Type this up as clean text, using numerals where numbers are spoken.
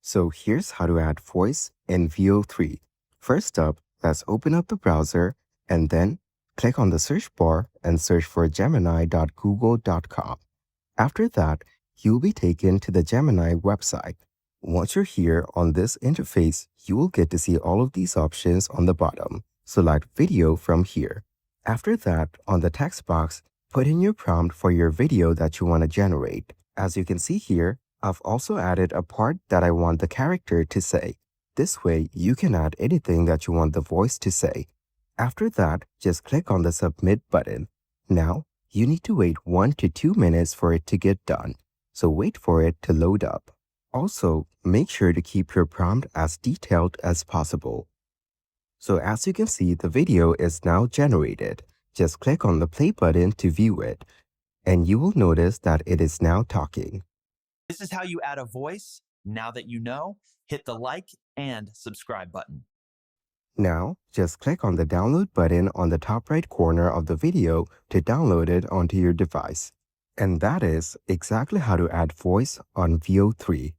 So here's how to add voice in VO3. First up, let's open up the browser and then click on the search bar and search for gemini.google.com. After that, you'll be taken to the Gemini website. Once you're here on this interface, you will get to see all of these options on the bottom. Select video from here. After that, on the text box, put in your prompt for your video that you want to generate. As you can see here, I've also added a part that I want the character to say. This way, you can add anything that you want the voice to say. After that, just click on the Submit button. Now, you need to wait 1 to 2 minutes for it to get done, so wait for it to load up. Also, make sure to keep your prompt as detailed as possible. So as you can see, the video is now generated. Just click on the play button to view it, and you will notice that it is now talking. This is how you add a voice. Now that you know, hit the like and subscribe button. Now, just click on the download button on the top right corner of the video to download it onto your device. And that is exactly how to add voice on VO3.